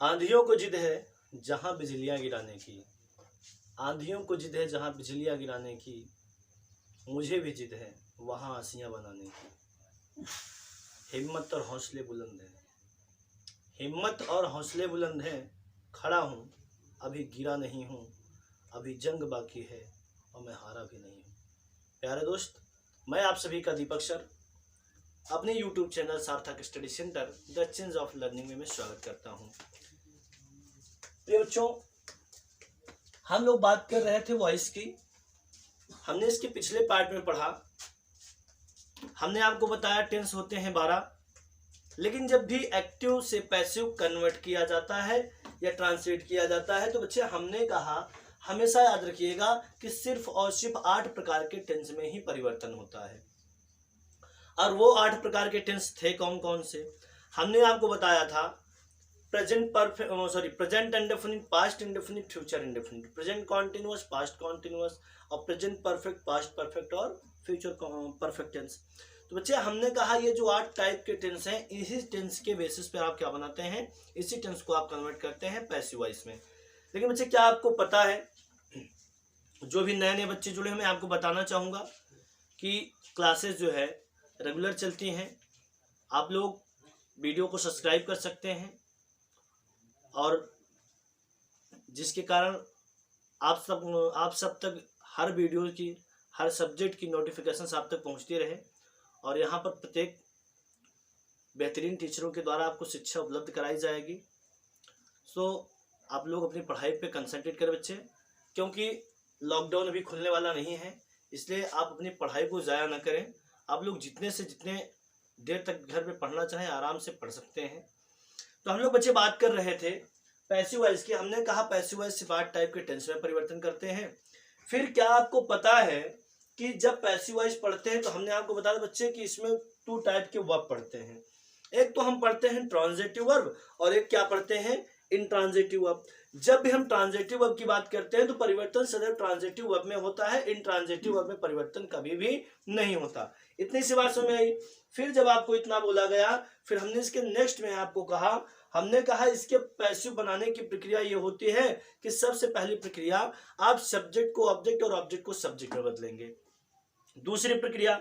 आंधियों को जिद है जहां बिजलियां गिराने की, आंधियों को जिद है जहां बिजलियां गिराने की, मुझे भी जिद है वहां आसियां बनाने की। हिम्मत और हौसले बुलंद है, हिम्मत और हौसले बुलंद हैं, खड़ा हूं अभी गिरा नहीं हूं, अभी जंग बाकी है और मैं हारा भी नहीं हूं। प्यारे दोस्त, मैं आप सभी का दीपक सर अपने YouTube चैनल सार्थक study centre the change of learning में स्वागत करता हूं। प्रिय बच्चों, हम लोग बात कर रहे थे वॉइस की। हमने इसके पिछले पार्ट में पढ़ा, हमने आपको बताया टेंस होते हैं 12, लेकिन जब भी एक्टिव से पैसिव कन्वर्ट किया जाता है या ट्रांसलेट किया जाता है तो बच्चे हमने कहा हमेशा याद रखिएगा कि सिर्फ और सिर्फ 8 प्रकार के टेंस में ही परिवर्तन होता है। और वो 8 प्रकार के टेंस थे कौन कौन से? हमने आपको बताया था present indefinite, past indefinite, future indefinite, present continuous, past continuous और प्रेजेंट परफेक्ट, पास्ट परफेक्ट और फ्यूचर परफेक्ट टेंस। तो बच्चे हमने कहा ये जो 8 टाइप के टेंस हैं, इसी टेंस के बेसिस पे आप क्या बनाते हैं, इसी टेंस को आप कन्वर्ट करते हैं पैसिव वॉइस में। लेकिन बच्चे क्या आपको पता है, जो भी नए नए बच्चे जुड़े हैं मैं आपको बताना चाहूँगा कि क्लासेस जो है रेगुलर चलती हैं। आप लोग वीडियो को सब्सक्राइब कर सकते हैं और जिसके कारण आप सब तक हर वीडियो की, हर सब्जेक्ट की नोटिफिकेशंस आप तक पहुंचती रहे और यहाँ पर प्रत्येक बेहतरीन टीचरों के द्वारा आपको शिक्षा उपलब्ध कराई जाएगी। सो आप लोग अपनी पढ़ाई पे कंसंट्रेट करें बच्चे, क्योंकि लॉकडाउन अभी खुलने वाला नहीं है, इसलिए आप अपनी पढ़ाई को ज़ाया ना करें। आप लोग जितने से जितने देर तक घर में पढ़ना चाहें आराम से पढ़ सकते हैं। तो हम लोग बच्चे बात कर रहे थे पैसिव वॉइस की। हमने कहा पैसिव वॉइस सिर्फ 8 टाइप के टेंस में परिवर्तन करते हैं। फिर क्या आपको पता है कि जब पैसिव वॉइस पढ़ते हैं तो हमने आपको बताया बच्चे कि इसमें 2 टाइप के वर्ब पढ़ते हैं। एक तो हम पढ़ते हैं ट्रांजिटिव वर्ब और एक क्या पढ़ते हैं, इंट्रांजिटिव वर्ब। जब भी हम ट्रांजिटिव वर्ब की बात करते हैं तो परिवर्तन सदैव ट्रांजिटिव वर्ब में होता है, इंट्रांजिटिव वर्ब में परिवर्तन कभी भी नहीं होता। इतनी सी बात समझ आई। फिर जब आपको इतना बोला गया, फिर हमने इसके नेक्स्ट में आपको कहा, हमने कहा इसके पैसिव बनाने की प्रक्रिया ये होती है कि सबसे पहली प्रक्रिया आप सब्जेक्ट को ऑब्जेक्ट और ऑब्जेक्ट को सब्जेक्ट में बदलेंगे। दूसरी प्रक्रिया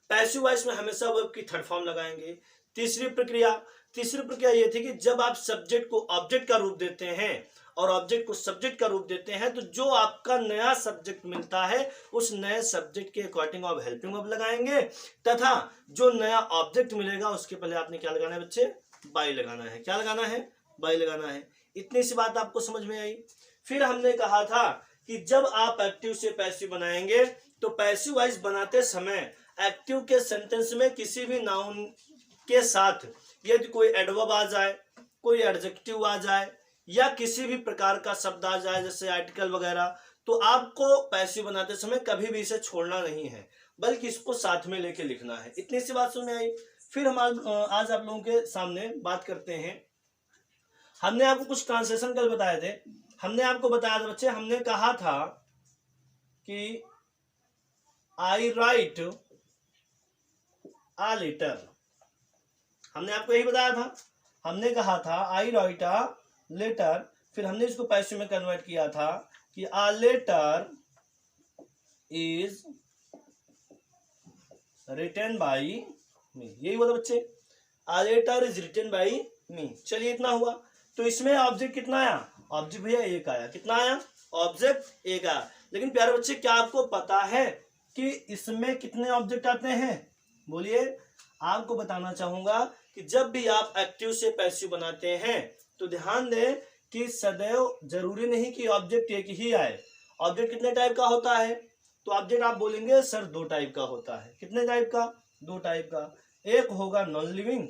पैसिव वॉइस में हमेशा वर्ब की थर्ड फॉर्म लगाएंगे। तीसरी प्रक्रिया ये थी कि जब आप सब्जेक्ट को ऑब्जेक्ट का रूप देते हैं और ऑब्जेक्ट को सब्जेक्ट का रूप देते हैं तो जो आपका नया सब्जेक्ट मिलता है उस नए सब्जेक्ट के अकॉर्डिंग आप हेल्पिंग वर्ब लगाएंगे, तथा जो नया ऑब्जेक्ट मिलेगा उसके पहले आपने क्या लगाना है बच्चे, बाई लगाना है। क्या लगाना है, बाई लगाना है। इतनी सी बात आपको समझ में आई। फिर हमने कहा था कि जब आप एक्टिव से पैसिव बनाएंगे तो पैसिव वॉइस बनाते समय एक्टिव के सेंटेंस में किसी भी नाउन के साथ यदि कोई एडवर्ब आ जाए, कोई एडजेक्टिव आ जाए या किसी भी प्रकार का शब्द आ जाए जैसे आर्टिकल वगैरह, तो आपको पैसिव बनाते समय कभी भी इसे छोड़ना नहीं है, बल्कि इसको साथ में लेके लिखना है। इतनी सी बात समझ में आई। फिर हम आज आप लोगों के सामने बात करते हैं। हमने आपको कुछ ट्रांसलेशन कल बताए थे। हमने आपको बताया था बच्चे, हमने कहा था कि आई राइट अ लेटर। हमने आपको यही बताया था। हमने कहा था आई राइट अ लेटर, फिर हमने इसको पैसिव में कन्वर्ट किया था कि a letter is written by me. यही हुआ था बच्चे, a letter is written by me. चलिए इतना हुआ। तो इसमें ऑब्जेक्ट कितना आया, ऑब्जेक्ट भैया 1 आया। कितना आया, ऑब्जेक्ट 1 आया। लेकिन प्यारे बच्चे क्या आपको पता है कि इसमें कितने ऑब्जेक्ट आते हैं? बोलिए। आपको बताना चाहूंगा कि जब भी आप एक्टिव से पैसिव बनाते हैं तो ध्यान दें कि सदैव जरूरी नहीं कि ऑब्जेक्ट एक ही आए। ऑब्जेक्ट कितने टाइप का होता है? तो ऑब्जेक्ट आप बोलेंगे सर 2 टाइप का होता है। कितने टाइप का? 2 टाइप का। एक होगा नॉन लिविंग,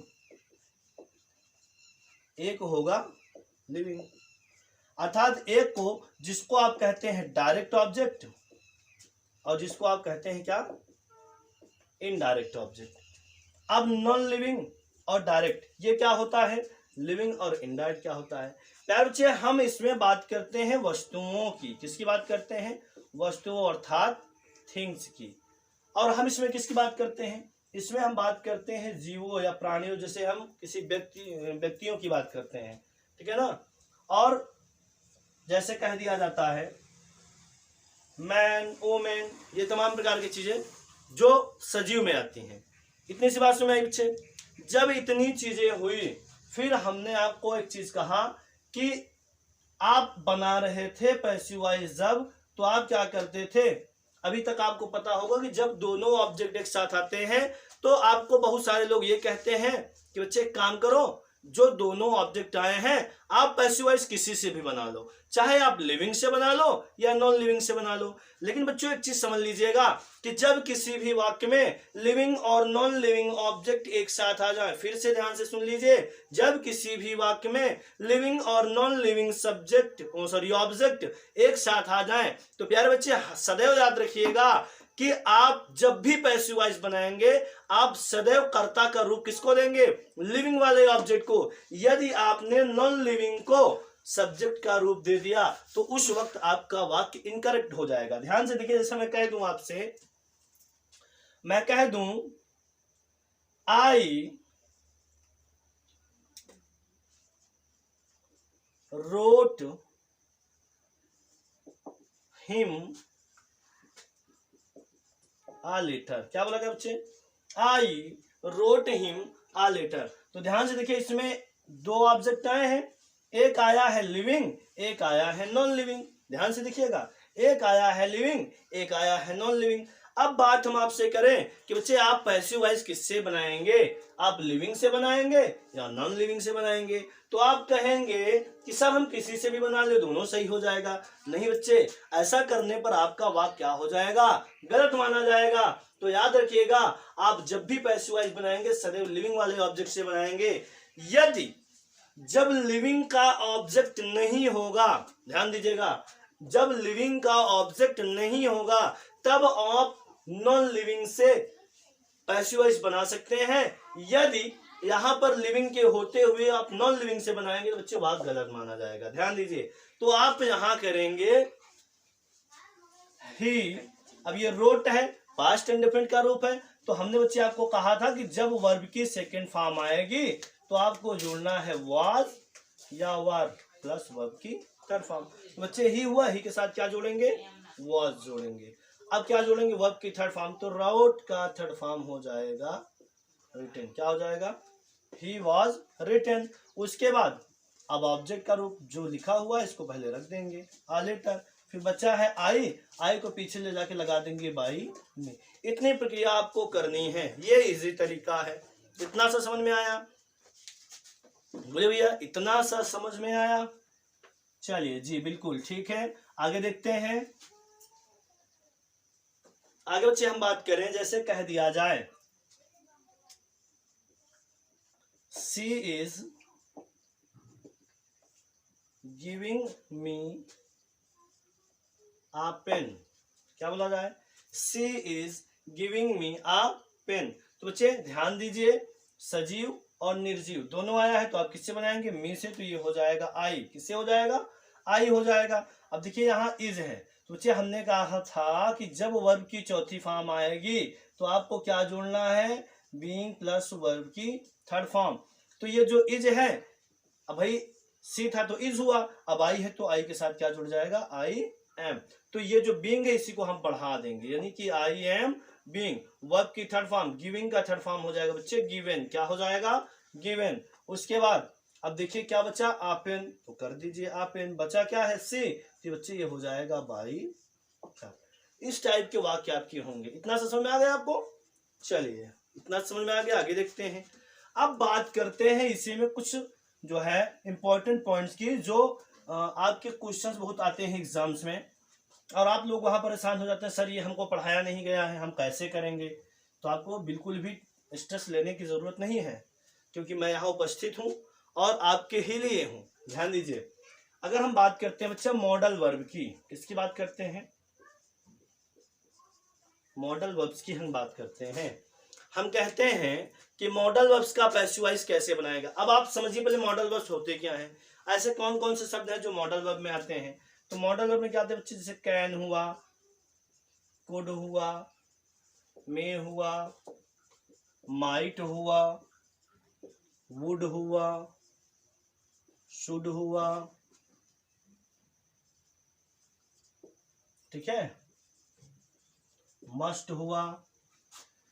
एक होगा लिविंग। अर्थात एक को जिसको आप कहते हैं डायरेक्ट ऑब्जेक्ट और जिसको आप कहते हैं क्या, इनडायरेक्ट ऑब्जेक्ट। अब नॉन लिविंग और डायरेक्ट ये क्या होता है, लिविंग और इनडायरेक्ट क्या होता है। प्यारे बच्चे हम इसमें बात करते हैं वस्तुओं की। किसकी बात करते हैं? वस्तुओं अर्थात थिंग्स की। और हम इसमें किसकी बात करते हैं? इसमें हम बात करते हैं जीवों या प्राणियों, जैसे हम किसी व्यक्तियों की बात करते हैं, ठीक है ना। और जैसे कह दिया जाता है मैन, वोमेन, ये तमाम प्रकार की चीजें जो सजीव में आती हैं। इतनी सी बात सुनाई बच्चे। जब इतनी चीजें हुई फिर हमने आपको एक चीज कहा कि आप बना रहे थे पैसिव वॉइस जब, तो आप क्या करते थे, अभी तक आपको पता होगा कि जब दोनों ऑब्जेक्ट एक साथ आते हैं तो आपको बहुत सारे लोग ये कहते हैं कि बच्चे एक काम करो, जो दोनों ऑब्जेक्ट आए हैं आप पैसिव वॉइस किसी से भी बना लो, चाहे आप लिविंग से बना लो या नॉन लिविंग से बना लो। लेकिन बच्चों एक चीज समझ लीजिएगा कि जब किसी भी वाक्य में लिविंग और नॉन लिविंग ऑब्जेक्ट एक साथ आ जाए, फिर से ध्यान से सुन लीजिए, जब किसी भी वाक्य में लिविंग और नॉन लिविंग सब्जेक्ट ऑब्जेक्ट एक साथ आ जाए तो प्यारे बच्चे सदैव याद रखिएगा कि आप जब भी पैसिव वॉइस बनाएंगे आप सदैव कर्ता का रूप किसको देंगे, लिविंग वाले ऑब्जेक्ट को। यदि आपने नॉन लिविंग को सब्जेक्ट का रूप दे दिया तो उस वक्त आपका वाक्य इनकरेक्ट हो जाएगा। ध्यान से देखिए, जैसे मैं कह दूं आपसे, मैं कह दूं I wrote him a letter. क्या बोला गया बच्चे, I wrote him a letter. तो ध्यान से देखिए, इसमें दो ऑब्जेक्ट आए हैं, एक आया है लिविंग, एक आया है नॉन लिविंग। ध्यान से देखिएगा, एक आया है लिविंग, एक आया है नॉन लिविंग। अब बात हम आपसे करें कि बच्चे आप पैसिव वॉइस किससे बनाएंगे, आप लिविंग से बनाएंगे या नॉन लिविंग से बनाएंगे। तो आप कहेंगे कि सर हम किसी से भी बना ले, दोनों सही हो जाएगा। नहीं बच्चे, ऐसा करने पर आपका वाक्य क्या हो जाएगा, गलत माना जाएगा। तो याद रखिएगा, आप जब भी पैसिव वॉइस बनाएंगे सदैव लिविंग वाले ऑब्जेक्ट से बनाएंगे। यदि जब लिविंग का ऑब्जेक्ट नहीं होगा, ध्यान दीजिएगा, जब लिविंग का ऑब्जेक्ट नहीं होगा तब आप नॉन लिविंग से पैसिव वॉइस बना सकते हैं। यदि यहां पर लिविंग के होते हुए आप नॉन लिविंग से बनाएंगे तो बच्चे बात गलत माना जाएगा। ध्यान दीजिए, तो आप यहां करेंगे ही। अब ये रोट है, पास्ट इंडेफिनिट का रूप है, तो हमने बच्चे आपको कहा था कि जब वर्ब की सेकेंड फॉर्म आएगी तो आपको जोड़ना है वाज या वर प्लस वर्ब की थर्ड फॉर्म। बच्चे ही हुआ, ही के साथ क्या जोड़ेंगे, वाज जोड़ेंगे। अब क्या जोड़ेंगे, वर्ब की थर्ड फॉर्म, तो रोट का थर्ड फॉर्म हो जाएगा रिटन। क्या हो जाएगा, ही वॉज रिटन। उसके बाद अब ऑब्जेक्ट का रूप जो लिखा हुआ है इसको पहले रख देंगे आ लेटर, फिर बचा है आई, आई को पीछे ले जाके लगा देंगे बाई में। इतनी प्रक्रिया आपको करनी है, ये इजी तरीका है। इतना सा समझ में आया, बोले भैया इतना सा समझ में आया। चलिए जी बिल्कुल ठीक है, आगे देखते हैं। आगे बच्चे हम बात करें, जैसे कह दिया जाए she is giving me a pen. क्या बोला जाए, she is giving me a pen. तो बच्चे ध्यान दीजिए, सजीव और निर्जीव दोनों आया है तो आप किससे बनाएंगे, मी से, तो ये हो जाएगा आई। किससे हो जाएगा, आई हो जाएगा। अब देखिए यहाँ इज है, तो बच्चे हमने कहा था कि जब वर्ब की चौथी फॉर्म आएगी तो आपको क्या जोड़ना है, बीइंग प्लस वर्ब की थर्ड फॉर्म। तो ये जो इज है, अब भाई सी था तो इज हुआ, अब आई है तो आई के साथ क्या जुड़ जाएगा, आई एम। तो ये जो बीइंग है इसी को हम बढ़ा देंगे, यानी कि आई एम बीइंग। वर्ब की थर्ड फॉर्म, गिविंग का थर्ड फॉर्म हो जाएगा बच्चे गिवन। क्या हो जाएगा, गिवन। उसके बाद अब देखिए क्या बचा, आपेन, तो कर दीजिए आपेन। बचा क्या है, सी, तो बच्चे ये हो जाएगा बाई। इस टाइप के वाक्य आपके होंगे। इतना सा समझ में आ गया आपको। चलिए इतना समझ में आ गया, आगे देखते हैं। अब बात करते हैं इसी में कुछ जो है इंपॉर्टेंट पॉइंट्स की, जो आपके क्वेश्चंस बहुत आते हैं एग्जाम्स में और आप लोग वहां परेशान हो जाते हैं, सर ये हमको पढ़ाया नहीं गया है, हम कैसे करेंगे। तो आपको बिल्कुल भी स्ट्रेस लेने की जरूरत नहीं है, क्योंकि मैं यहाँ उपस्थित हूँ और आपके ही लिए हूँ। ध्यान दीजिए, अगर हम बात करते हैं बच्चा मॉडल वर्ब की, किसकी बात करते हैं, मॉडल वर्ब्स की हम बात करते हैं। हम कहते हैं कि मॉडल वर्ब्स का पैसिव वॉइस कैसे बनाएगा। अब आप समझिए पहले मॉडल वर्ब्स होते क्या हैं, ऐसे कौन कौन से शब्द हैं जो मॉडल वर्ब में आते हैं। तो मॉडल वर्ब में क्या आते हैं बच्चे, जैसे कैन हुआ, कुड हुआ, मे हुआ, माइट हुआ, वुड हुआ, शुड हुआ, ठीक है, मस्ट हुआ,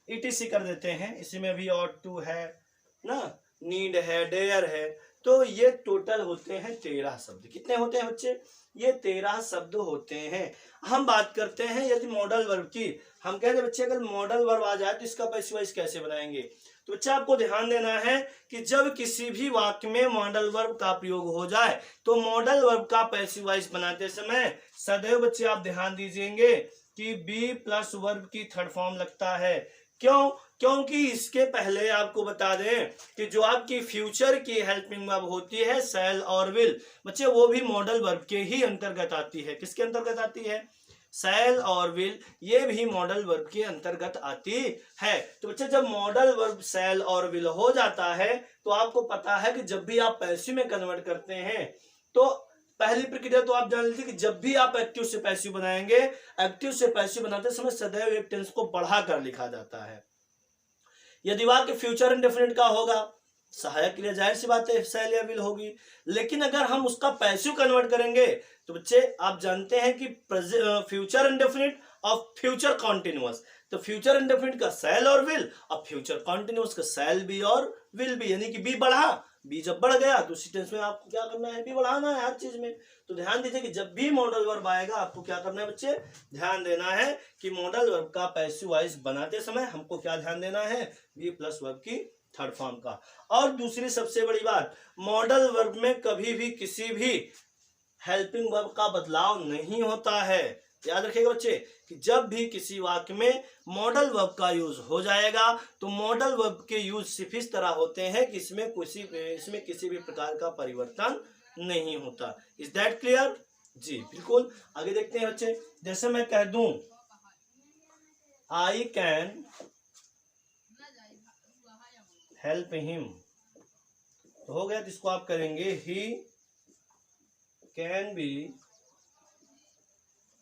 ETC कर देते हैं, इसी में भी ought to है ना, नीड है, डेयर है। तो ये टोटल होते हैं 13 शब्द। कितने होते हैं बच्चे? ये 13 शब्द होते हैं। हम बात करते हैं यदि मॉडल वर्ब की। हम कहते हैं बच्चे अगर मॉडल वर्ब आ जाए तो इसका पैसिव वॉइस कैसे बनाएंगे। तो बच्चे आपको ध्यान देना है कि जब किसी भी वाक्य में मॉडल वर्ब का प्रयोग हो जाए तो मॉडल वर्ब का पैसिव वॉइस बनाते समय सदैव बच्चे आप ध्यान दीजिएंगे कि बी प्लस वर्ब की थर्ड फॉर्म लगता है। क्यों? क्योंकि इसके पहले आपको बता दें कि जो आपकी फ्यूचर की हेल्पिंग वर्ब होती है शैल और विल, बच्चे वो भी मॉडल वर्ब के ही अंतर्गत आती है। किसके अंतर्गत आती है? शैल और विल, ये भी मॉडल वर्ब के अंतर्गत आती है। तो बच्चे जब मॉडल वर्ब शैल और विल हो जाता है तो आपको पता है कि जब भी आप पैसिव में कन्वर्ट करते हैं तो पहली प्रक्रिया तो आप जान लीजिए कि जब भी आप एक्टिव से पैसिव बनाएंगे, एक्टिव से पैसिव बनाते समय सदैव एक टेंस को बढ़ाकर लिखा जाता है। यदि वाक्य फ्यूचर इंडेफिनिट का होगा, सहायक क्रिया जाहिर सी बात है शैल या विल होगी। लेकिन अगर हम उसका पैसिव कन्वर्ट करेंगे तो बच्चे आप जानते हैं कि फ्यूचर इंडेफिनिट और फ्यूचर कॉन्टिन्यूअस, तो फ्यूचर इंडेफिनिट का शैल और विल और फ्यूचर कॉन्टिन्यूअस का शैल भी और विल भी, यानी कि बी बढ़ा, बी जब बढ़ गया तो उसी टेंस में आपको क्या करना है? बी बढ़ाना है हर चीज में। तो ध्यान दीजिए कि जब भी मॉडल वर्ब आएगा आपको क्या करना है बच्चे? ध्यान देना है कि मॉडल वर्ब का पैसिव वॉइस बनाते समय हमको क्या ध्यान देना है? बी प्लस वर्ब की थर्ड फॉर्म का। और दूसरी सबसे बड़ी बात, मॉडल वर्ब में कभी भी किसी भी हेल्पिंग वर्ब का बदलाव नहीं होता है। याद रखिएगा बच्चे कि जब भी किसी वाक्य में मॉडल वर्ब का यूज हो जाएगा तो मॉडल वर्ब के यूज सिर्फ इस तरह होते हैं कि इसमें किसी भी प्रकार का परिवर्तन नहीं होता। Is that clear? जी बिल्कुल। आगे देखते हैं बच्चे, जैसे मैं कह दूं आई कैन हेल्प हिम, तो हो गया। तो इसको आप करेंगे he can be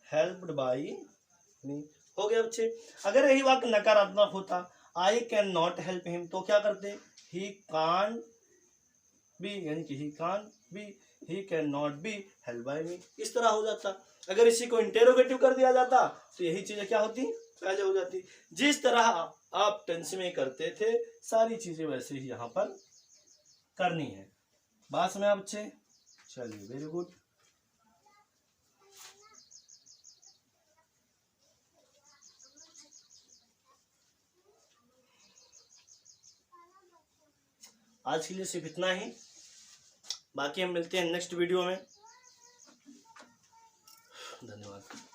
helped by me, हो गया बच्चे। अगर यही वाक्य नकारात्मक होता, I can not help him, तो क्या करते? ही कान बी, यानी कि he can be, he can not be help by me, इस तरह हो जाता। अगर इसी को इंटेरोगेटिव कर दिया जाता तो यही चीजें क्या होती? पहले हो जाती। जिस तरह आप टेंस में करते थे सारी चीजें वैसे ही यहाँ पर करनी है। बात समझ बच्चे? चलिए वेरी गुड। आज के लिए सिर्फ इतना ही, बाकी हम मिलते हैं नेक्स्ट वीडियो में। धन्यवाद।